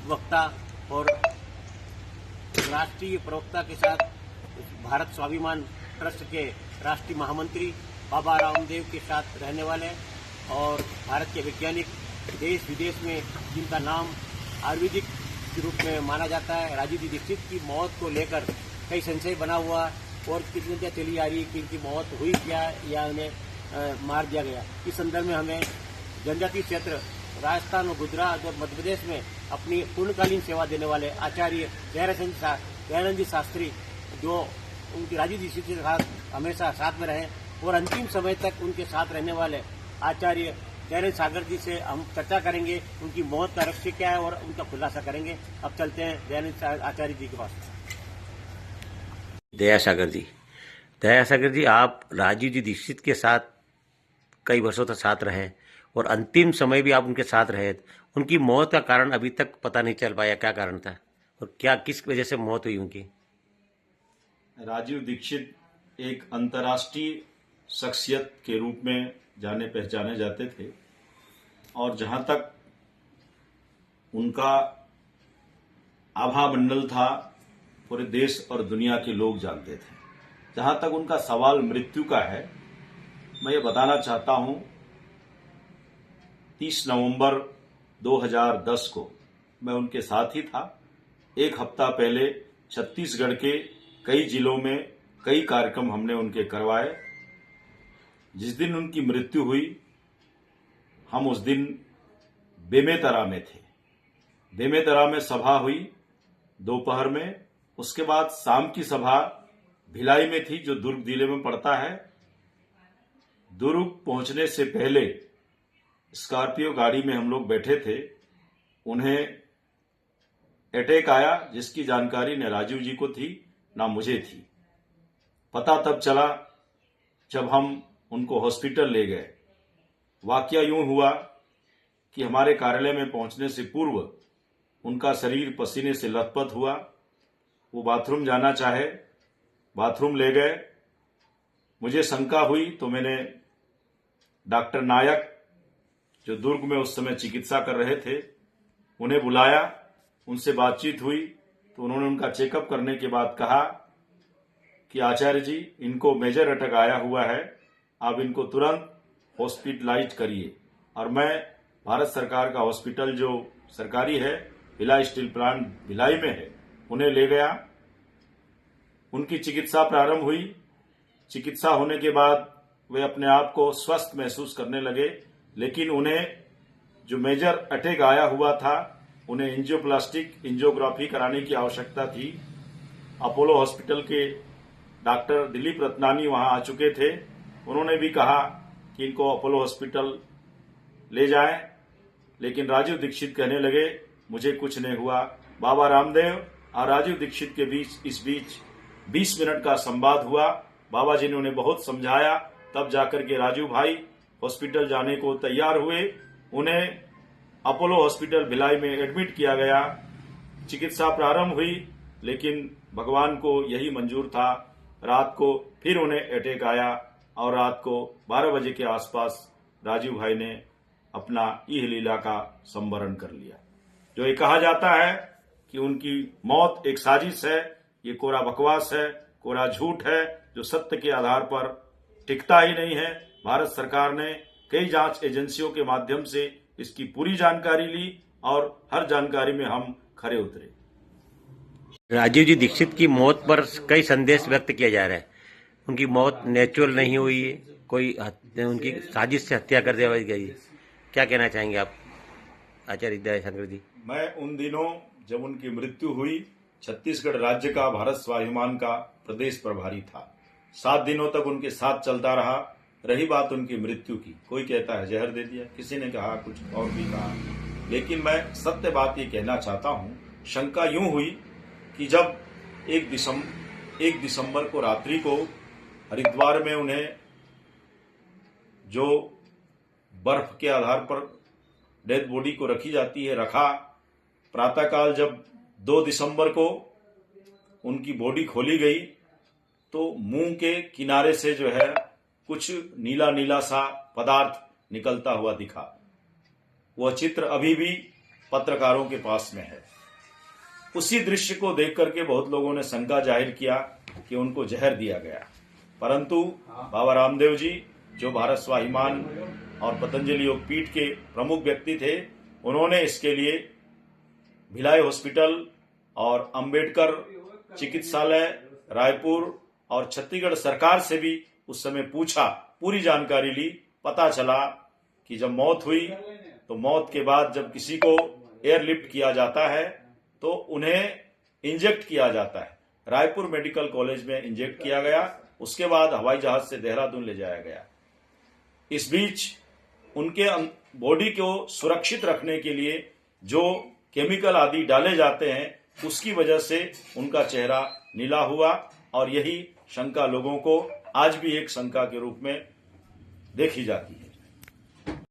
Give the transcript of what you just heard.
वक्ता और राष्ट्रीय प्रवक्ता के साथ भारत स्वाभिमान ट्रस्ट के राष्ट्रीय महामंत्री बाबा रामदेव के साथ रहने वाले और भारत के वैज्ञानिक देश विदेश में जिनका नाम आयुर्वेदिक के रूप में माना जाता है, राजीव जी दीक्षित की मौत को लेकर कई संशय बना हुआ और कितनी चली आ रही है कि इनकी मौत हुई क्या या उन्हें मार दिया गया। इस संदर्भ में हमें जनजातीय क्षेत्र राजस्थान और गुजरात और मध्य प्रदेश में अपनी पूर्णकालीन सेवा देने वाले आचार्य दयानंद जी शास्त्री, जो उनकी राजीव जी के साथ हमेशा साथ में रहे और अंतिम समय तक उनके साथ रहने वाले आचार्य दयानंद सागर जी से हम चर्चा करेंगे। उनकी मौत का रहस्य क्या है और उनका खुलासा करेंगे। अब चलते हैं दयानंद आचार्य जी के पास। दया सागर जी, आप राजीव जी दीक्षित के साथ कई वर्षों तक साथ रहे और अंतिम समय भी आप उनके साथ रहे। उनकी मौत का कारण अभी तक पता नहीं चल पाया, क्या कारण था और क्या किस वजह से मौत हुई उनकी? राजीव दीक्षित एक अंतर्राष्ट्रीय शख्सियत के रूप में जाने पहचाने जाते थे और जहां तक उनका आभा मंडल था पूरे देश और दुनिया के लोग जानते थे। जहां तक उनका सवाल मृत्यु का है, मैं ये बताना चाहता हूं 30 नवंबर 2010 को मैं उनके साथ ही था। एक हफ्ता पहले छत्तीसगढ़ के कई जिलों में कई कार्यक्रम हमने उनके करवाए। जिस दिन उनकी मृत्यु हुई, हम उस दिन बेमेतरा में थे। बेमेतरा में सभा हुई दोपहर में, उसके बाद शाम की सभा भिलाई में थी, जो दुर्ग जिले में पड़ता है। दुर्ग पहुंचने से पहले स्कॉर्पियो गाड़ी में हम लोग बैठे थे, उन्हें अटैक आया, जिसकी जानकारी न राजीव जी को थी ना मुझे थी। पता तब चला जब हम उनको हॉस्पिटल ले गए। वाकया यूं हुआ कि हमारे कार्यालय में पहुंचने से पूर्व उनका शरीर पसीने से लथपथ हुआ। वो बाथरूम जाना चाहे, बाथरूम ले गए। मुझे शंका हुई तो मैंने डॉक्टर नायक, जो दुर्ग में उस समय चिकित्सा कर रहे थे, उन्हें बुलाया। उनसे बातचीत हुई तो उन्होंने उनका चेकअप करने के बाद कहा कि आचार्य जी, इनको मेजर अटैक आया हुआ है, आप इनको तुरंत हॉस्पिटलाइज करिए। और मैं भारत सरकार का हॉस्पिटल जो सरकारी है, भिलाई स्टील प्लांट भिलाई में है, उन्हें ले गया। उनकी चिकित्सा प्रारंभ हुई। चिकित्सा होने के बाद वे अपने आप को स्वस्थ महसूस करने लगे, लेकिन उन्हें जो मेजर अटैक आया हुआ था, उन्हें एंजियोग्राफी कराने की आवश्यकता थी। अपोलो हॉस्पिटल के डॉक्टर दिलीप रत्नानी वहां आ चुके थे। उन्होंने भी कहा कि इनको अपोलो हॉस्पिटल ले जाएं, लेकिन राजीव दीक्षित कहने लगे मुझे कुछ नहीं हुआ। बाबा रामदेव और राजीव दीक्षित के बीच इस बीच 20 मिनट का संवाद हुआ। बाबा जी ने उन्हें बहुत समझाया, तब जाकर के राजू भाई हॉस्पिटल जाने को तैयार हुए। उन्हें अपोलो हॉस्पिटल भिलाई में एडमिट किया गया। चिकित्सा प्रारंभ हुई, लेकिन भगवान को यही मंजूर था। रात को फिर उन्हें अटैक आया और रात को 12 बजे के आसपास राजीव भाई ने अपना इह लीला का संवरण कर लिया। जो ये कहा जाता है कि उनकी मौत एक साजिश है, ये कोरा बकवास है, कोरा झूठ है, जो सत्य के आधार पर टिकता ही नहीं है। भारत सरकार ने कई जांच एजेंसियों के माध्यम से इसकी पूरी जानकारी ली और हर जानकारी में हम खरे उतरे। राजीव जी दीक्षित की मौत पर कई संदेश व्यक्त किया जा रहा है। उनकी मौत नेचुरल नहीं हुई है, कोई उनकी साजिश से हत्या कर दी गई है। क्या कहना चाहेंगे आप आचार्य दयाशंकर जी? मैं उन दिनों जब उनकी मृत्यु हुई, छत्तीसगढ़ राज्य का भारत स्वाभिमान का प्रदेश प्रभारी था। 7 दिनों तक उनके साथ चलता रहा। रही बात उनकी मृत्यु की, कोई कहता है जहर दे दिया, किसी ने कहा कुछ और भी कहा, लेकिन मैं सत्य बात ये कहना चाहता हूं। शंका यूं हुई कि जब 1 दिसंबर को रात्रि को हरिद्वार में उन्हें जो बर्फ के आधार पर डेड बॉडी को रखी जाती है रखा, प्रातःकाल जब 2 दिसंबर को उनकी बॉडी खोली गई तो मुंह के किनारे से जो है कुछ नीला नीला सा पदार्थ निकलता हुआ दिखा। वह चित्र अभी भी पत्रकारों के पास में है। उसी दृश्य को देख करके बहुत लोगों ने शंका जाहिर किया कि उनको जहर दिया गया, परंतु बाबा रामदेव जी जो भारत स्वाभिमान और पतंजलि योगपीठ के प्रमुख व्यक्ति थे, उन्होंने इसके लिए भिलाई हॉस्पिटल और अंबेडकर चिकित्सालय रायपुर और छत्तीसगढ़ सरकार से भी उस समय पूछा, पूरी जानकारी ली। पता चला कि जब मौत हुई तो मौत के बाद जब किसी को एयरलिफ्ट किया जाता है तो उन्हें इंजेक्ट किया जाता है। रायपुर मेडिकल कॉलेज में इंजेक्ट किया गया, उसके बाद हवाई जहाज से देहरादून ले जाया गया। इस बीच उनके बॉडी को सुरक्षित रखने के लिए जो केमिकल आदि डाले जाते हैं, उसकी वजह से उनका चेहरा नीला हुआ और यही शंका लोगों को आज भी एक शंका के रूप में देखी जाती है।